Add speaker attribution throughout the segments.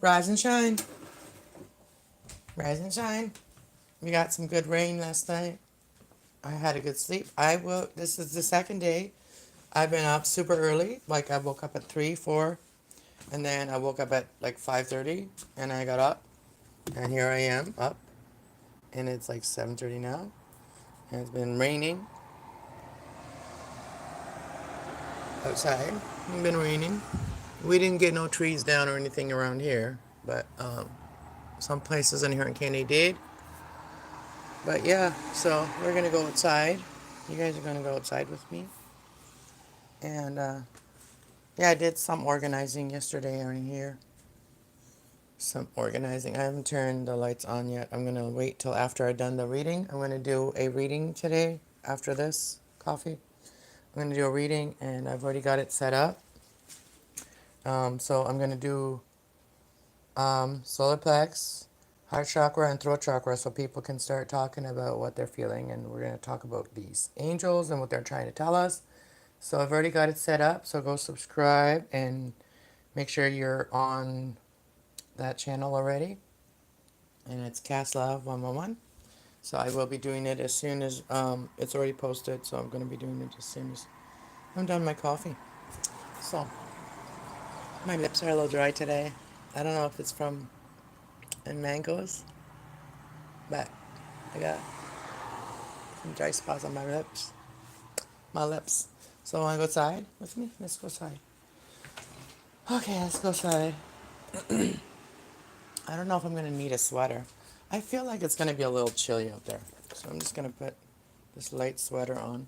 Speaker 1: Rise and shine. Rise and shine. We got some good rain last night. I had a good sleep. This is the second day. I've been up super early. Like I woke up at 3, 4, and then I woke up at like 5:30, and I got up, and here I am up, and it's like 7:30 now, and it's been raining outside. It's been raining. We didn't get no trees down or anything around here, but some places in here in Canada did. But yeah, so we're gonna go outside. You guys are gonna go outside with me, and yeah, I did some organizing yesterday in here. Some organizing. I haven't turned the lights on yet. I'm gonna wait till after I've done the reading. I'm gonna do a reading today after this coffee. I'm gonna do a reading, and I've already got it set up. So I'm gonna do solar plex, heart chakra, and throat chakra, so people can start talking about what they're feeling, and we're gonna talk about these angels and what they're trying to tell us. So I've already got it set up. So go subscribe and make sure you're on that channel already. And it's kassloves 111. So I will be doing it as soon as it's already posted. So I'm going to be doing it as soon as I'm done my coffee. So my lips are a little dry today. I don't know if it's from and mangoes, but I got some dry spots on my lips. My lips. So want to go outside with me? Let's go outside. Okay, let's go outside. I don't know if I'm going to need a sweater. I feel like it's going to be a little chilly out there. So I'm just going to put this light sweater on.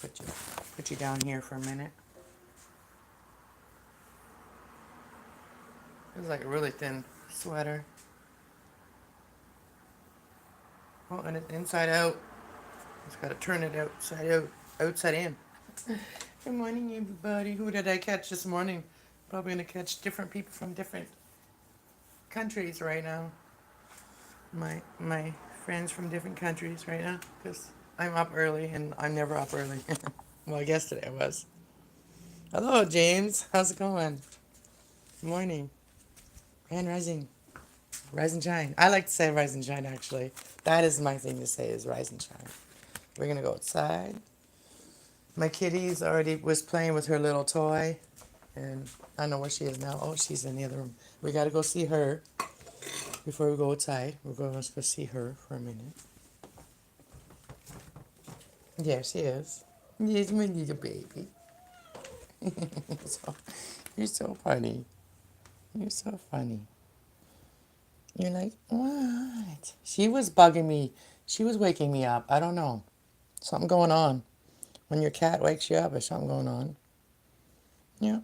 Speaker 1: Put you down here for a minute. It's like a really thin sweater. Oh, and it's inside out. Just got to turn it outside in. Good morning, everybody. Who did I catch this morning? Probably going to catch different people from different countries right now. My friends from different countries right now, because I'm up early and I'm never up early. Well, I guess today I was. Hello, James. How's it going? Good morning. And rising. Rise and shine. I like to say rise and shine, actually. That is my thing to say, is rise and shine. We're going to go outside. My kitty's already was playing with her little toy. And I don't know where she is now. Oh, she's in the other room. We got to go see her before we go outside. We're going to go see her for a minute. Yeah, she is. Yes, my little baby. So, you're so funny. You're so funny. You're like, what? She was bugging me. She was waking me up. I don't know. Something going on. When your cat wakes you up, there's something going on. Yeah,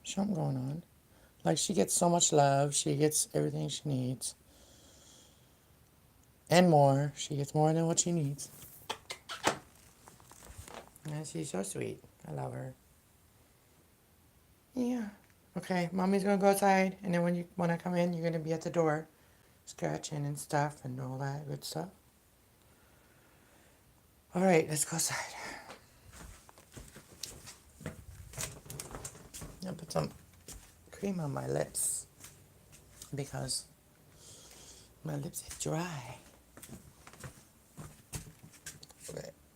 Speaker 1: something going on. Like, she gets so much love. She gets everything she needs. And more. She gets more than what she needs. And she's so sweet. I love her. Yeah. Okay, mommy's gonna go outside, and then when I come in, you're gonna be at the door, scratching and stuff and all that good stuff. All right, let's go outside. I'll put some cream on my lips because my lips are dry.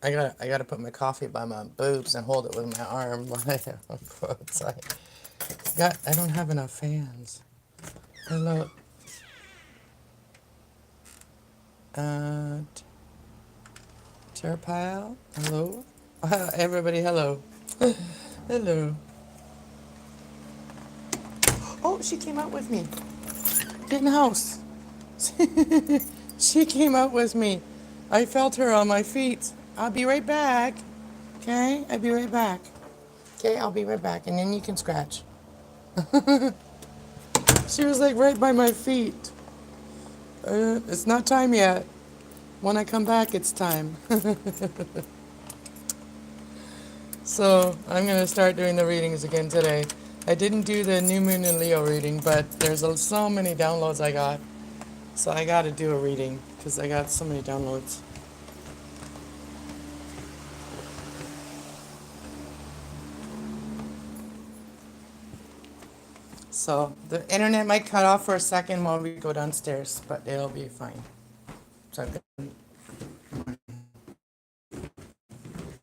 Speaker 1: Okay, I gotta put my coffee by my boobs and hold it with my arm while I go outside. I don't have enough fans. Hello. Terpile. Hello. Everybody, hello. Hello. Oh, she came out with me. Get in the house. She came out with me. I felt her on my feet. I'll be right back. Okay? I'll be right back. Okay, I'll be right back. And then you can scratch. She was like right by my feet. It's not time yet. When I come back, it's time. So I'm going to start doing the readings again today. I didn't do the New Moon and Leo reading, but there's so many downloads I got. So I got to do a reading because I got so many downloads. So the internet might cut off for a second while we go downstairs, but it'll be fine. So in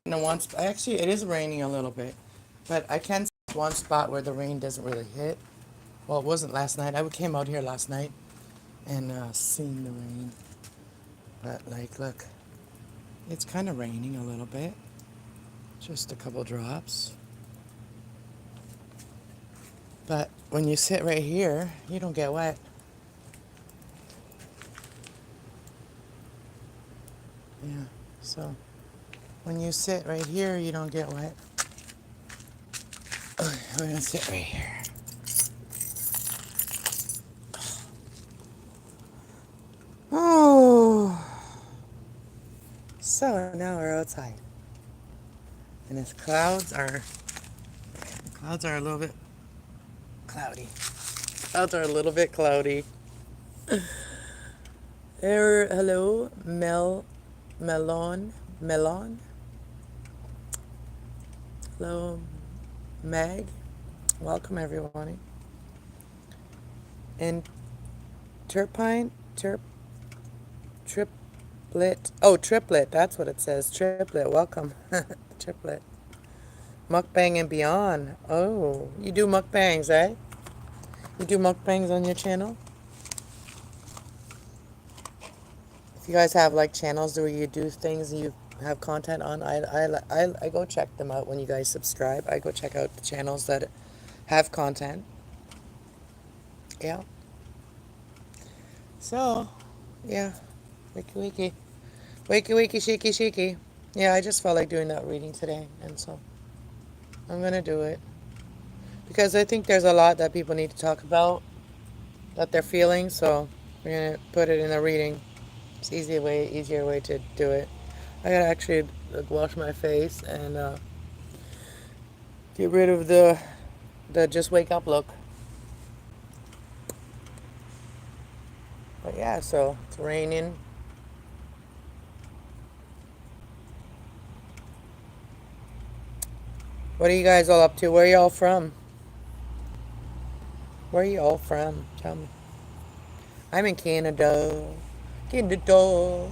Speaker 1: the one spot, actually, it is raining a little bit, but I can see one spot where the rain doesn't really hit. Well, it wasn't last night. I came out here last night and seen the rain, but like, look, it's kind of raining a little bit, just a couple drops. But when you sit right here, you don't get wet. Yeah, so when you sit right here, you don't get wet. We're gonna sit right here. Oh, so now we're outside, and the clouds are a little bit cloudy. Clouds are a little bit cloudy. Hello, Melon. Hello, Meg. Welcome everyone. And triplet. Oh, triplet. That's what it says. Triplet. Welcome, triplet. Mukbang and beyond. Oh, you do mukbangs, eh? You do mukbangs on your channel? If you guys have like channels where you do things and you have content on, I go check them out when you guys subscribe. I go check out the channels that have content. Yeah. So, yeah. Wiki wiki. Wiki wiki shiki shiki. Yeah, I just felt like doing that reading today, and so I'm gonna do it. Because I think there's a lot that people need to talk about that they're feeling, so we're gonna put it in a reading. It's easier way to do it. I gotta actually like, wash my face and get rid of the just wake up look. But yeah, so it's raining. What are you guys all up to? Where are y'all from? Where are you all from? Tell me. I'm in Canada. Canada.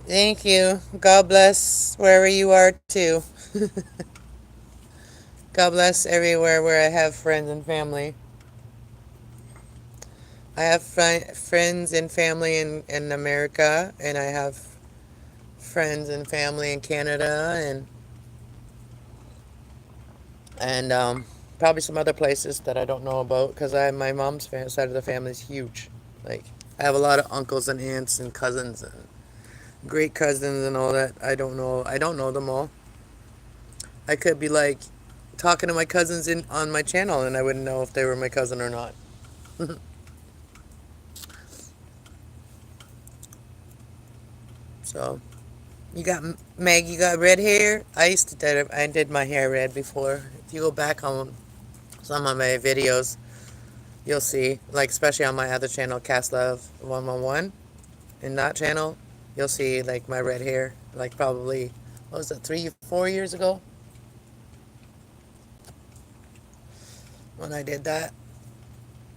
Speaker 1: Thank you. God bless wherever you are too. God bless everywhere where I have friends and family. I have friends and family in America, and I have friends and family in Canada, and probably some other places that I don't know about because my mom's side of the family is huge. Like I have a lot of uncles and aunts and cousins and great cousins and all that. I don't know. I don't know them all. I could be like talking to my cousins on my channel, and I wouldn't know if they were my cousin or not. So, you got Meg. You got red hair. I did my hair red before. If you go back on some of my videos, you'll see. Like especially on my other channel, Kasslove 111. In that channel, you'll see like my red hair. Like probably what was it 3 4 years ago when I did that.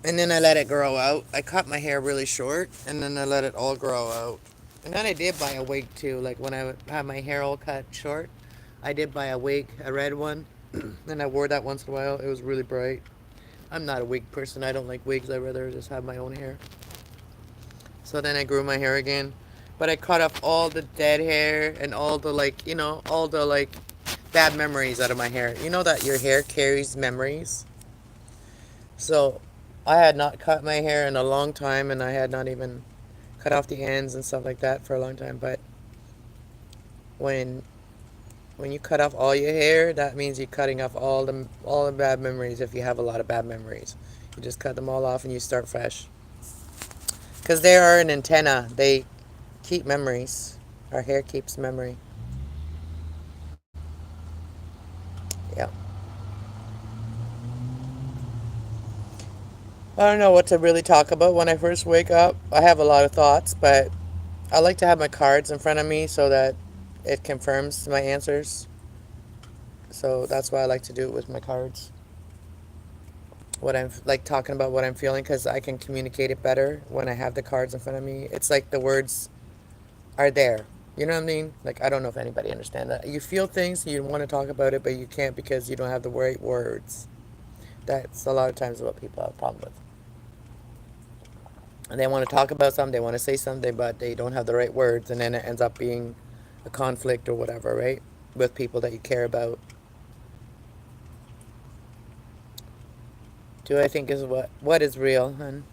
Speaker 1: And then I let it grow out. I cut my hair really short, and then I let it all grow out. And then I did buy a wig too. Like when I had my hair all cut short, I did buy a wig, a red one, and I wore that once in a while. It was really bright. I'm not a wig person. I don't like wigs. I'd rather just have my own hair. So then I grew my hair again, but I cut off all the dead hair and all the all the bad memories out of my hair. You know that your hair carries memories. So I had not cut my hair in a long time, and I had not even cut off the ends and stuff like that for a long time. But when when you cut off all your hair, that means you're cutting off all the bad memories. If you have a lot of bad memories, you just cut them all off and you start fresh. Because they are an antenna. They keep memories. Our hair keeps memory. Yeah. I don't know what to really talk about when I first wake up. I have a lot of thoughts, but I like to have my cards in front of me so that it confirms my answers. So that's why I like to do it with my cards. What I'm like talking about what I'm feeling because I can communicate it better when I have the cards in front of me. It's like the words are there. You know what I mean? Like I don't know if anybody understand that. You feel things, you want to talk about it, but you can't because you don't have the right words. That's a lot of times what people have a problem with. And they want to talk about something, they want to say something, but they don't have the right words, and then it ends up being a conflict or whatever, right? With people that you care about. Do I think is what is real, hun?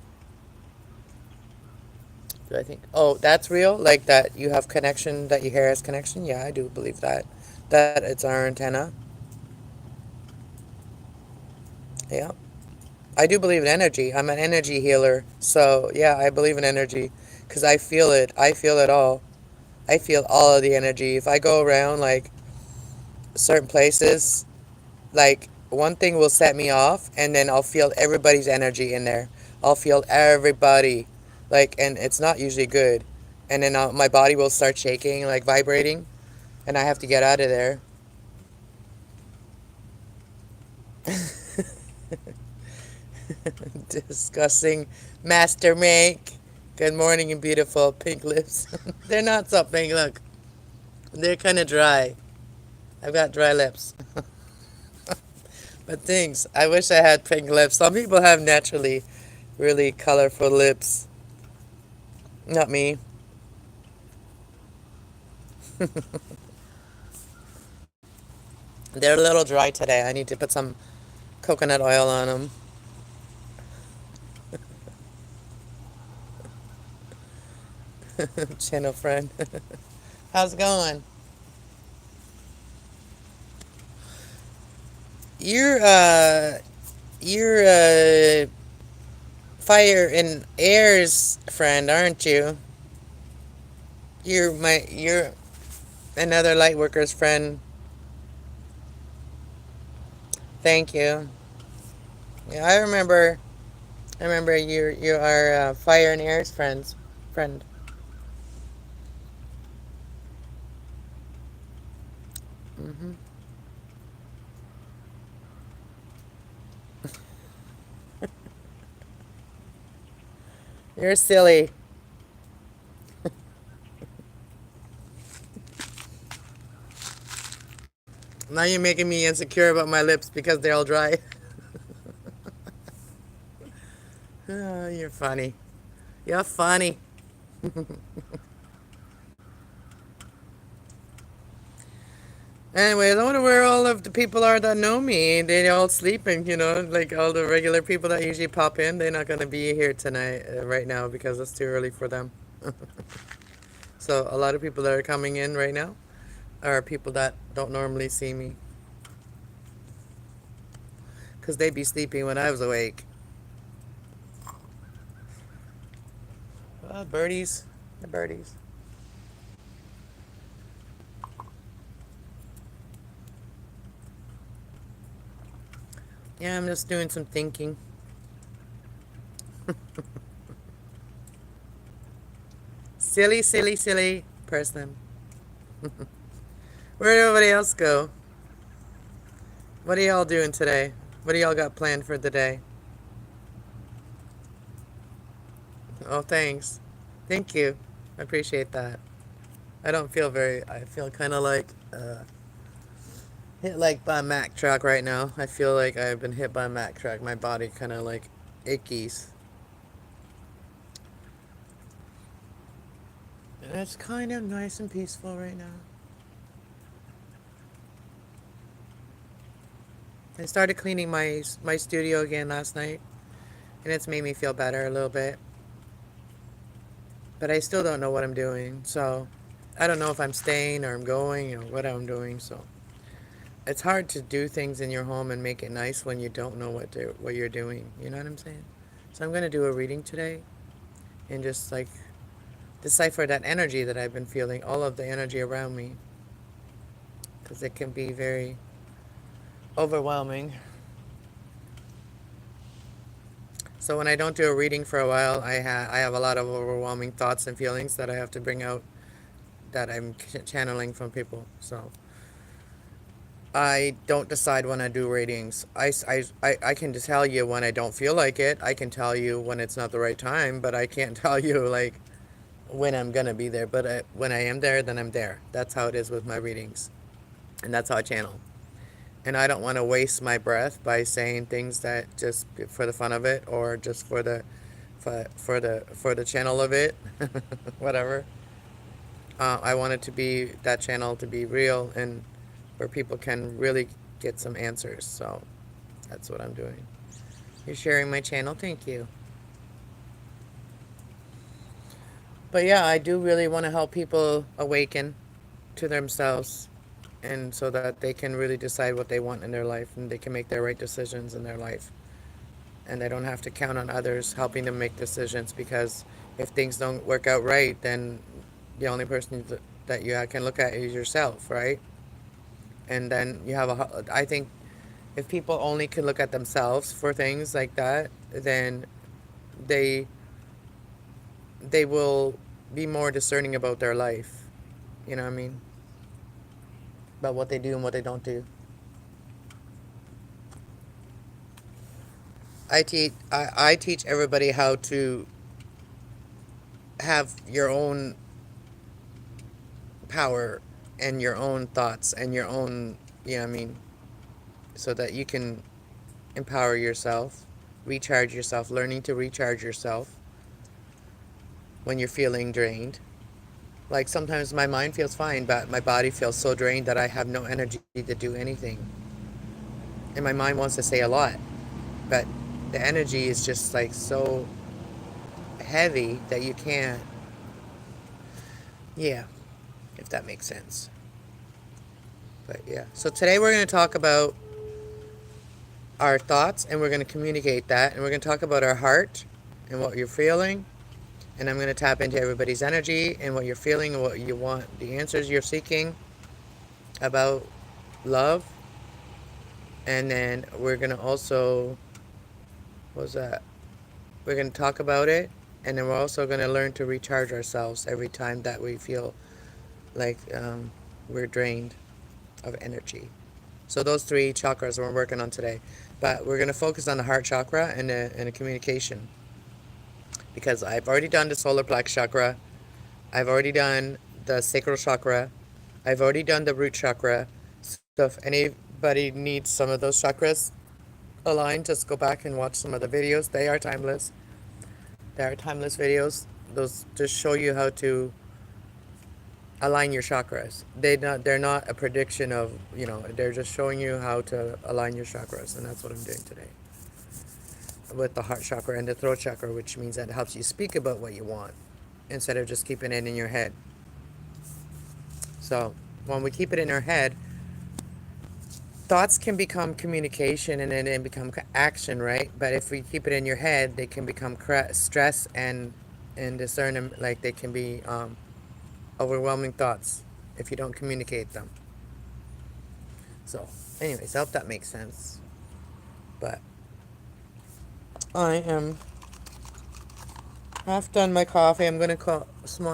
Speaker 1: Do I think? Oh, that's real. Like that you have connection, that your hair has connection. Yeah, I do believe that. That it's our antenna. Yeah, I do believe in energy. I'm an energy healer, so yeah, I believe in energy because I feel it. I feel it all. I feel all of the energy. If I go around like certain places, like one thing will set me off, and then I'll feel everybody's energy in there. I'll feel everybody, like, and it's not usually good. And then my body will start shaking, like vibrating, and I have to get out of there. Discussing master make. Good morning and beautiful pink lips. They're not so pink. Look, they're kind of dry. I've got dry lips. But thanks. I wish I had pink lips. Some people have naturally really colorful lips. Not me. They're a little dry today. I need to put some coconut oil on them. Channel friend. How's it going? You're you're fire and air's friend, aren't you? You're another light worker's friend. Thank you. Yeah, I remember. I remember you are fire and air's friend. Hmm. You're silly. Now you're making me insecure about my lips because they're all dry. Oh, you're funny. You're funny. Anyways, I wonder where all of the people are that know me. They're all sleeping, like all the regular people that usually pop in. They're not going to be here tonight, right now, because it's too early for them. So a lot of people that are coming in right now are people that don't normally see me because they'd be sleeping when I was awake. Birdies. The birdies. Yeah, I'm just doing some thinking. Silly, silly, silly person. Where'd everybody else go? What are y'all doing today? What do y'all got planned for the day? Oh, thanks. Thank you. I appreciate that. I don't feel very, I feel kind of like hit like by a Mack truck right now. I feel like I've been hit by a Mack truck. My body kind of like ickies. And it's kind of nice and peaceful right now. I started cleaning my studio again last night, and it's made me feel better a little bit. But I still don't know what I'm doing, so I don't know if I'm staying or I'm going or what I'm doing. So it's hard to do things in your home and make it nice when you don't know what you're doing. You know what I'm saying? So I'm gonna do a reading today and just like decipher that energy that I've been feeling, all of the energy around me, because it can be very overwhelming. So when I don't do a reading for a while, I have a lot of overwhelming thoughts and feelings that I have to bring out that I'm channeling from people. So I don't decide when I do readings. I can just tell you when I don't feel like it. I can tell you when it's not the right time, but I can't tell you like when I'm gonna be there. But when I am there, then I'm there. That's how it is with my readings, and that's how I channel. And I don't want to waste my breath by saying things that just for the fun of it or just for the channel of it, whatever. I want it to be that channel to be real and where people can really get some answers. So that's what I'm doing. You're sharing my channel. Thank you. But yeah, I do really want to help people awaken to themselves and so that they can really decide what they want in their life and they can make their right decisions in their life. And they don't have to count on others helping them make decisions because if things don't work out right, then the only person that you can look at is yourself, right? And then you have I think if people only could look at themselves for things like that, then they they will be more discerning about their life. You know what I mean? About what they do and what they don't do. I teach everybody how to have your own power and your own thoughts and your own, you know what I mean, so that you can empower yourself, recharge yourself, learning to recharge yourself when you're feeling drained. Like sometimes my mind feels fine, but my body feels so drained that I have no energy to do anything. And my mind wants to say a lot, but the energy is just like so heavy that you can't, yeah, if that makes sense. But yeah, so today we're going to talk about our thoughts and we're going to communicate that and we're going to talk about our heart and what you're feeling and I'm going to tap into everybody's energy and what you're feeling and what you want, the answers you're seeking about love. And then we're going to also, what was that? We're going to talk about it. And then we're also going to learn to recharge ourselves every time that we feel like we're drained of energy. So those three chakras we're working on today. But we're going to focus on the heart chakra and the communication. Because I've already done the solar plex chakra. I've already done the sacral chakra. I've already done the root chakra. So if anybody needs some of those chakras aligned, just go back and watch some of the videos. They are timeless. They are timeless videos. Those just show you how to align your chakras. They're not a prediction of, they're just showing you how to align your chakras, and that's what I'm doing today. With the heart chakra and the throat chakra, which means that it helps you speak about what you want instead of just keeping it in your head. So when we keep it in our head, thoughts can become communication and then become action, right? But if we keep it in your head, they can become stress and discern, like they can be overwhelming thoughts if you don't communicate them. So anyways, I hope that makes sense. But I am half done my coffee. I'm gonna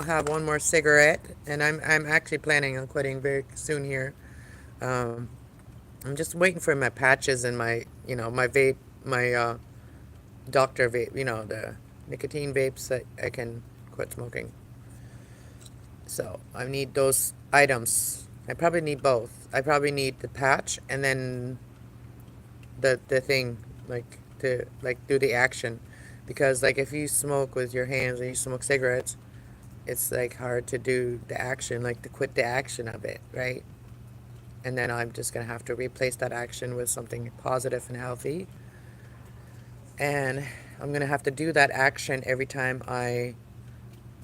Speaker 1: have one more cigarette, and I'm actually planning on quitting very soon here. Um, I'm just waiting for my patches and my vape, my doctor vape, the nicotine vapes that I can quit smoking. So I need those items. I probably need both. I probably need the patch and then the thing, like to do the action, because like if you smoke with your hands and you smoke cigarettes, it's like hard to do the action, like to quit the action of it, right? And then I'm just gonna have to replace that action with something positive and healthy, and I'm gonna have to do that action every time I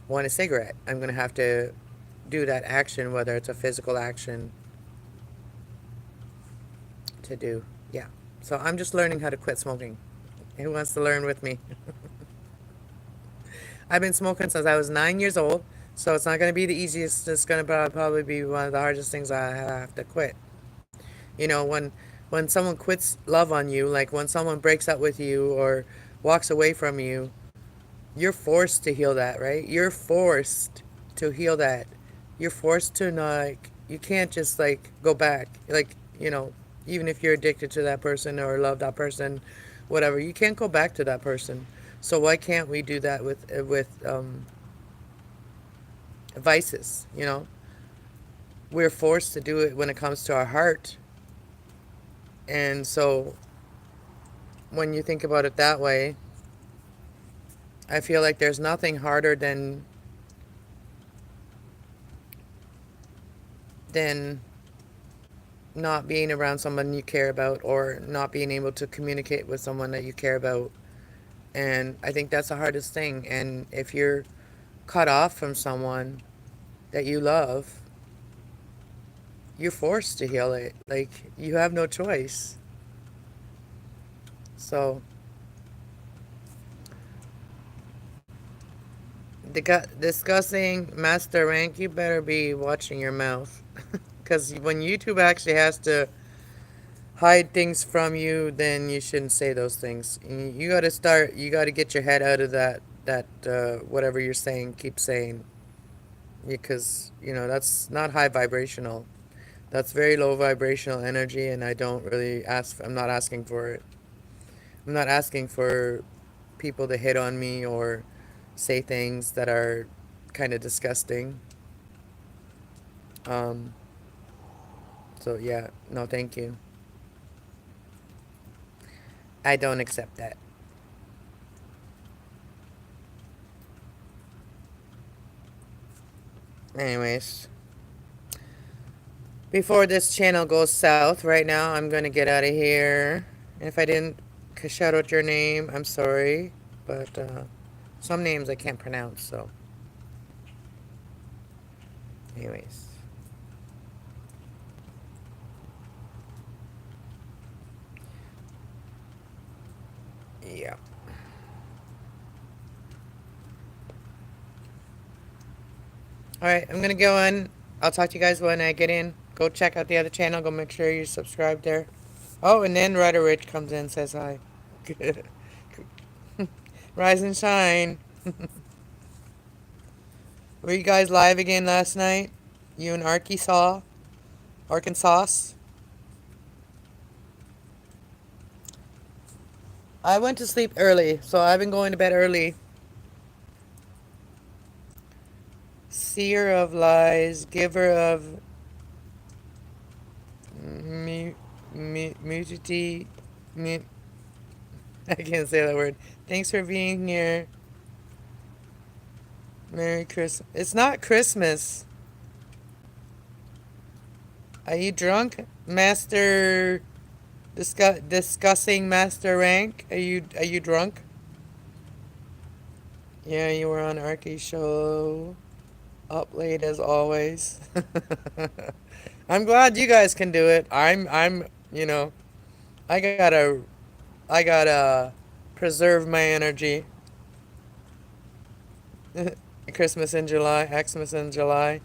Speaker 1: want a cigarette. I'm gonna have to do that action, whether it's a physical action to do. Yeah. So I'm just learning how to quit smoking. Who wants to learn with me? I've been smoking since I was 9 years old, so it's not going to be the easiest. It's going to probably be one of the hardest things I have to quit. When someone quits love on you, like when someone breaks up with you, walks away from you, you're forced to heal that, right? You're forced to heal that. You're forced to not, like, you can't just like go back. Like, even if you're addicted to that person or love that person, whatever, you can't go back to that person. So why can't we do that with vices? We're forced to do it when it comes to our heart. And so when you think about it that way, I feel like there's nothing harder than not being around someone you care about or not being able to communicate with someone that you care about. And I think that's the hardest thing. And if you're cut off from someone that you love, you're forced to heal it. Like, you have no choice. So, discussing master rank, you better be watching your mouth. Because when YouTube actually has to hide things from you, then you shouldn't say those things. You got to start. You got to get your head out of that whatever you're saying. Keep saying, because that's not high vibrational. That's very low vibrational energy, and I don't really ask. I'm not asking for it. I'm not asking for people to hit on me or say things that are kind of disgusting. Um, so yeah, no, thank you. I don't accept that. Anyways, before this channel goes south right now, I'm going to get out of here. If I didn't shout out your name, I'm sorry. But some names I can't pronounce, so. Anyways. Yeah. Alright, I'm going to go in. I'll talk to you guys when I get in. Go check out the other channel. Go make sure you're subscribed there. Oh, and then Ryder Rich comes in and says hi. Rise and shine. Were you guys live again last night? You in Arkansas? Arkansas? I went to sleep early, so I've been going to bed early. Seer of lies, giver of mutity. I can't say that word. Thanks for being here. Merry Christmas. It's not Christmas. Are you drunk, Master? Discussing Master Rank. Are you drunk? Yeah, you were on Arky show. Up late as always. I'm glad you guys can do it. I gotta preserve my energy. Christmas in July, Xmas in July.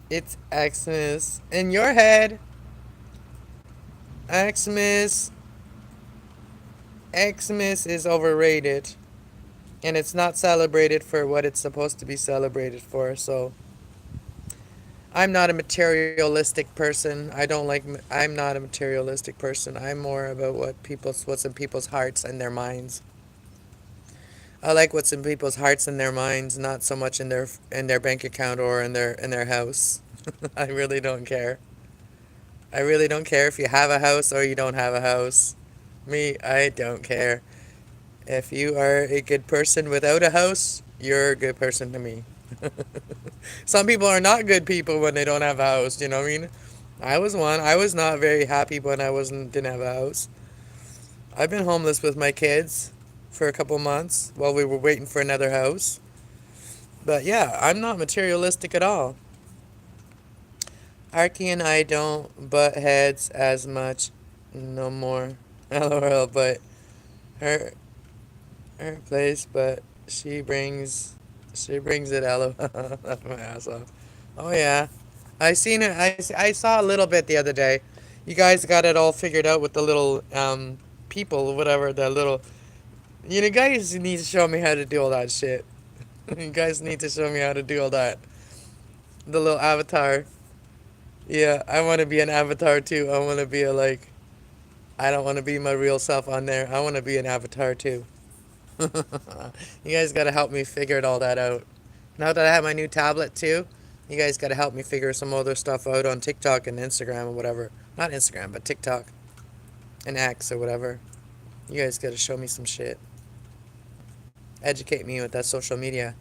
Speaker 1: It's Xmas. In your head, Xmas, Xmas is overrated. And it's not celebrated for what it's supposed to be celebrated for, so. I'm not a materialistic person. I'm not a materialistic person. I'm more about what's in people's hearts and their minds. I like what's in people's hearts and their minds, not so much in their bank account or in their house. I really don't care. I really don't care if you have a house or you don't have a house. Me, I don't care. If you are a good person without a house, you're a good person to me. Some people are not good people when they don't have a house, you know what I mean? I was one. I was not very happy when I didn't have a house. I've been homeless with my kids for a couple months while we were waiting for another house. But yeah, I'm not materialistic at all. Arky and I don't butt heads as much no more. LOL, but her her place, but she brings it. LOL. That's my ass off. Oh yeah, I seen it. I saw a little bit the other day. You guys got it all figured out with the little people, whatever, that little. You know, guys need to show me how to do all that shit. You guys need to show me how to do all that. The little avatar. Yeah, I want to be an avatar too. I want to be a like. I don't want to be my real self on there. I want to be an avatar too. You guys got to help me figure it all that out. Now that I have my new tablet too, you guys got to help me figure some other stuff out on TikTok and Instagram or whatever. Not Instagram, but TikTok and X or whatever. You guys got to show me some shit. Educate me with that social media.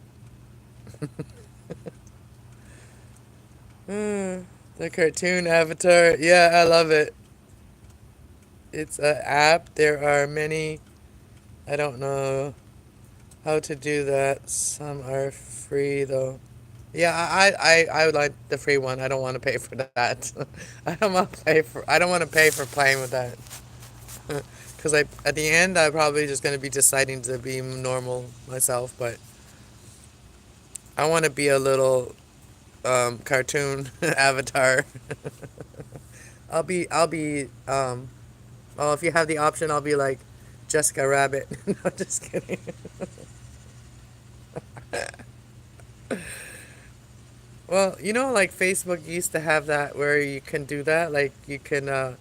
Speaker 1: The cartoon avatar. Yeah, I love it. It's an app. There are many. I don't know how to do that. Some are free though. Yeah, I would like the free one. I don't want to pay for that. I don't want to pay for playing with that. Cuz I at the end I'm probably just going to be deciding to be normal myself, but I want to be a little cartoon avatar. Well, if you have the option, I'll be like Jessica Rabbit. No, just kidding. Well, you know, like Facebook used to have that where you can do that. Like you can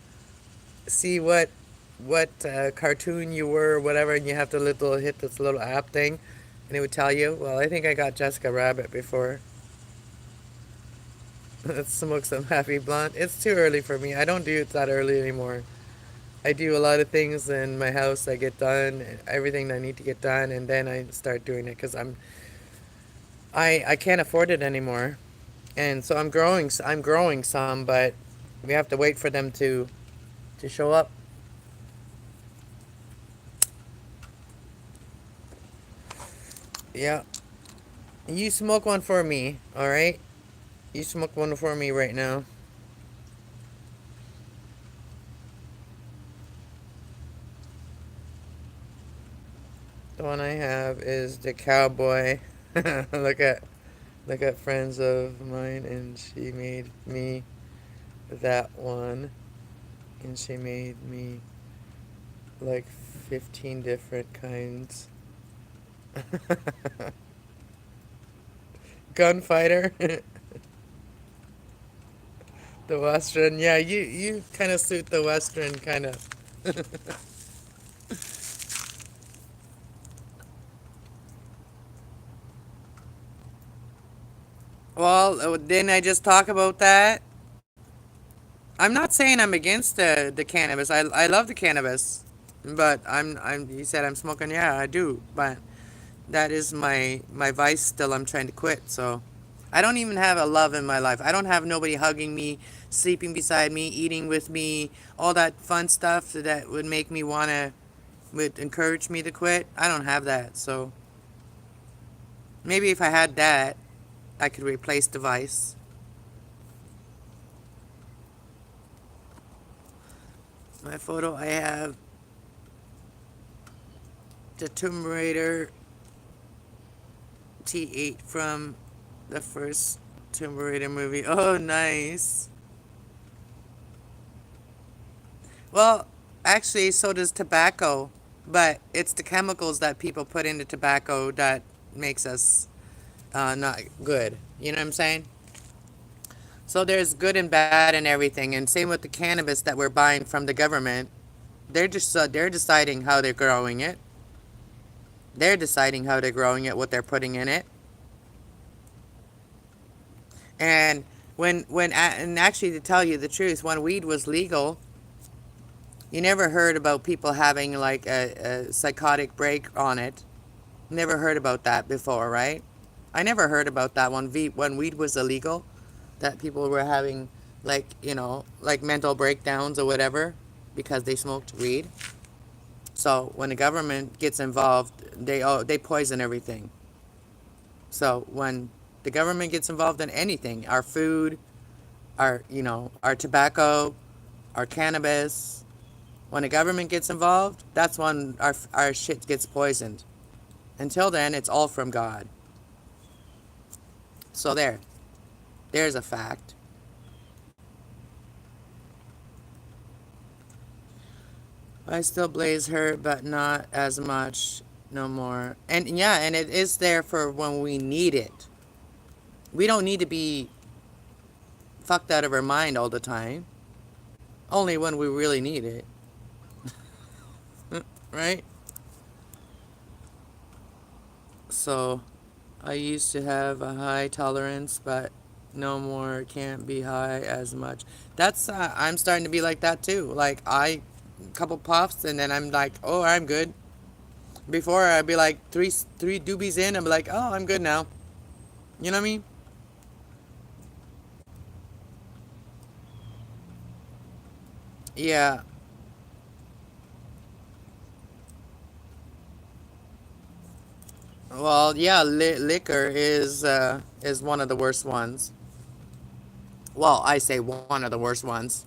Speaker 1: see what cartoon you were or whatever, and you have to little hit this little app thing, and it would tell you. Well, I think I got Jessica Rabbit before. Let's smoke some happy blunt. It's too early for me. I don't do it that early anymore. I do a lot of things in my house. I get done everything I need to get done, and then I start doing it because I can't afford it anymore, and so I'm growing some, but we have to wait for them to show up. Yeah, you smoke one for me, all right? You smoke one for me right now. The one I have is the cowboy. look at look at friends of mine, and she made me that one, and she made me like 15 different kinds. Gunfighter. The Western. Yeah, you kind of suit the Western kind of. Well, didn't I just talk about that? I'm not saying I'm against the cannabis. I love the cannabis, but I'm. You said I'm smoking. Yeah, I do, but that is my vice. Still, I'm trying to quit. So, I don't even have a love in my life. I don't have nobody hugging me, sleeping beside me, eating with me, all that fun stuff that would make me wanna, would encourage me to quit. I don't have that. So maybe if I had that, I could replace the vice. My photo, I have the Tomb Raider T8 from the first Tomb Raider movie. Oh, nice. Well, actually, so does tobacco, but it's the chemicals that people put into tobacco that makes us not good. You know what I'm saying? So there's good and bad and everything, and same with the cannabis that we're buying from the government. They're deciding how they're growing it. They're deciding how they're growing it, what they're putting in it, and and actually to tell you the truth, when weed was legal, you never heard about people having like a psychotic break on it. Never heard about that before, right? I never heard about that when weed was illegal, that people were having like, like mental breakdowns or whatever because they smoked weed. So when the government gets involved, they poison everything. So when the government gets involved in anything, our food, our tobacco, our cannabis, when the government gets involved, that's when our shit gets poisoned. Until then, it's all from God. So there's a fact. I still blaze hurt, but not as much no more. And yeah, and it is there for when we need it. We don't need to be fucked out of our mind all the time. Only when we really need it, right? So, I used to have a high tolerance, but no more. Can't be high as much. That's I'm starting to be like that too. Like I, couple puffs, and then I'm like, oh, I'm good. Before I'd be like three doobies in, I'm like, oh, I'm good now. You know what I mean? Yeah. Well, yeah, liquor is one of the worst ones. Well, I say one of the worst ones.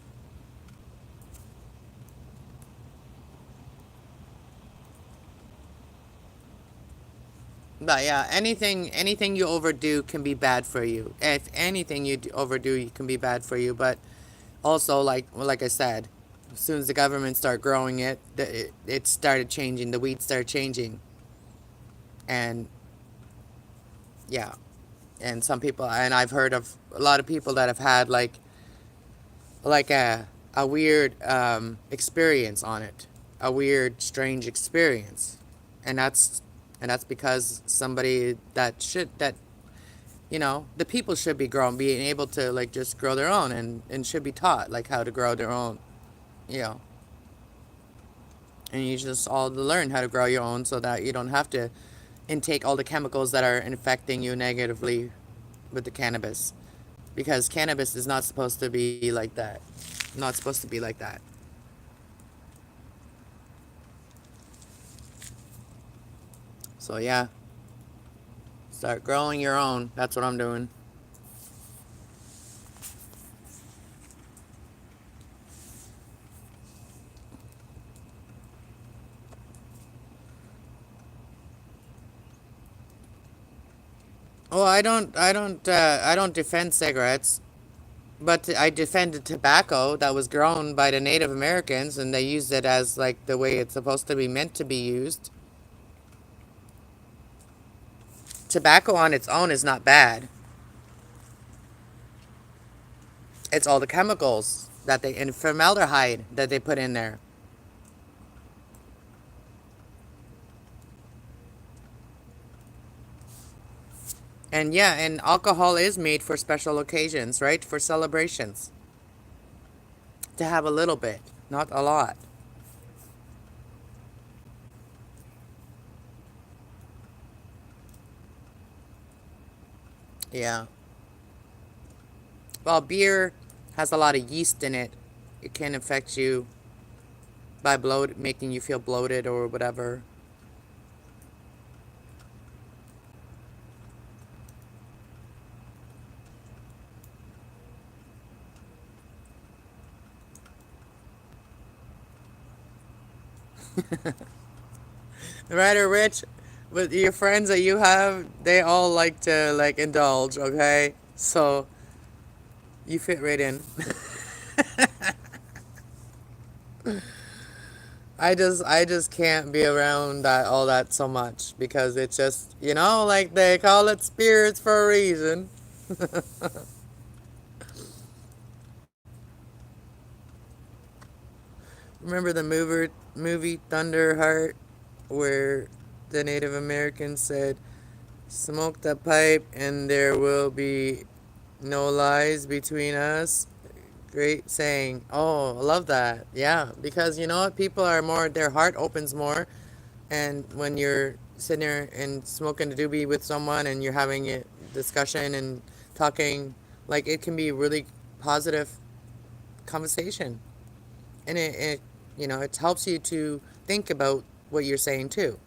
Speaker 1: But yeah, anything you overdo can be bad for you. If anything overdo, you can be bad for you. But also, like I said, as soon as the government started growing it, it started changing. The weed started changing, and yeah, and some people, and I've heard of a lot of people that have had like a weird experience on it, a weird strange experience, and that's because somebody that the people should be grown, being able to like just grow their own, and should be taught like how to grow their own, you know and you just all learn how to grow your own so that you don't have to intake all the chemicals that are infecting you negatively with the cannabis, because cannabis is not supposed to be like that, not supposed to be like that. So yeah, start growing your own. That's what I'm doing. Well, I don't defend cigarettes, but I defend the tobacco that was grown by the Native Americans, and they used it as like the way it's supposed to be meant to be used. Tobacco on its own is not bad. It's all the chemicals and formaldehyde that they put in there. And yeah, and alcohol is made for special occasions, right? For celebrations. To have a little bit, not a lot. Yeah. Well, beer has a lot of yeast in it. It can affect you by making you feel bloated or whatever. Right, or Rich, with your friends that you have, they all like to like indulge, okay? So you fit right in. I just can't be around that all that so much because it's just like they call it spirits for a reason. Remember the movie Thunderheart, where the Native Americans said, "Smoke the pipe, and there will be no lies between us." Great saying. Oh, I love that. Yeah, because you know what? People are more, their heart opens more. And when you're sitting there and smoking a doobie with someone and you're having a discussion and talking, like it can be really positive conversation. And it helps you to think about what you're saying too.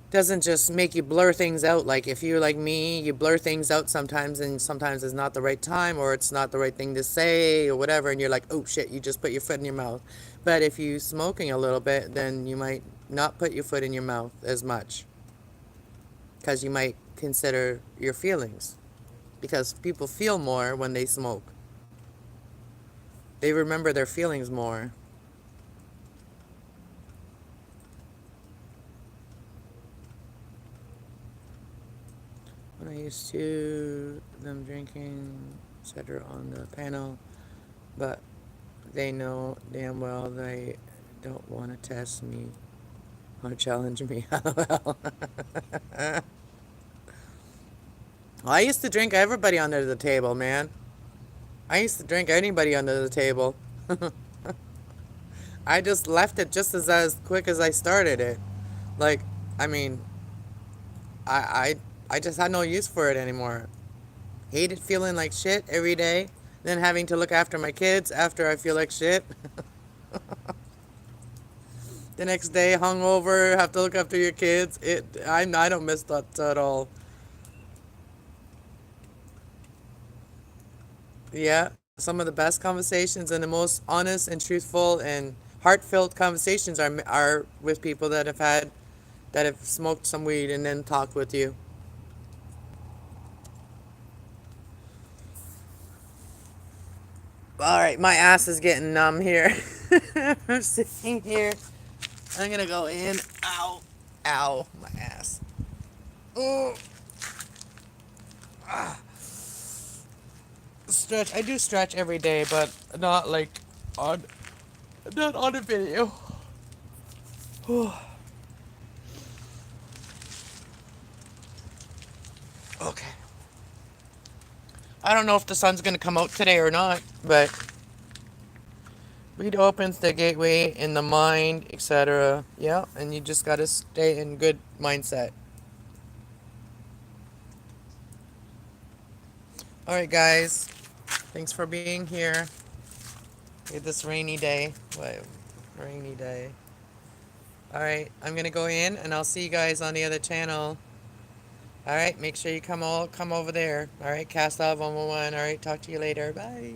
Speaker 1: Doesn't just make you blur things out. Like if you're like me, you blur things out sometimes, and sometimes it's not the right time or it's not the right thing to say or whatever, and you're like, oh shit, you just put your foot in your mouth. But if you smoking a little bit, then you might not put your foot in your mouth as much, because you might consider your feelings, because people feel more when they smoke. They remember their feelings more. when I used to them drinking, etc. on the panel, but they know damn well they don't want to test me or challenge me. Well, I used to drink everybody under the table, man. I used to drink anybody under the table. I just left it just as quick as I started it. Like, I mean, I, I just had no use for it anymore. Hated feeling like shit every day, then having to look after my kids after I feel like shit. The next day, hungover, have to look after your kids. I don't miss that at all. Yeah, some of the best conversations and the most honest and truthful and heartfelt conversations are with people that have smoked some weed and then talked with you. All right, my ass is getting numb here. I'm sitting here. I'm gonna go in. Ow, ow, my ass. Oh, stretch. I do stretch every day, but not like on not on a video. Okay. I don't know if the sun's gonna come out today or not, but weed opens the gateway in the mind, etc. Yeah, and you just gotta stay in good mindset. All right, guys. Thanks for being here. This rainy day. What? Rainy day. All right, I'm gonna go in, and I'll see you guys on the other channel. All right, make sure you come over there. All right, Cast Love 111. All right, talk to you later. Bye.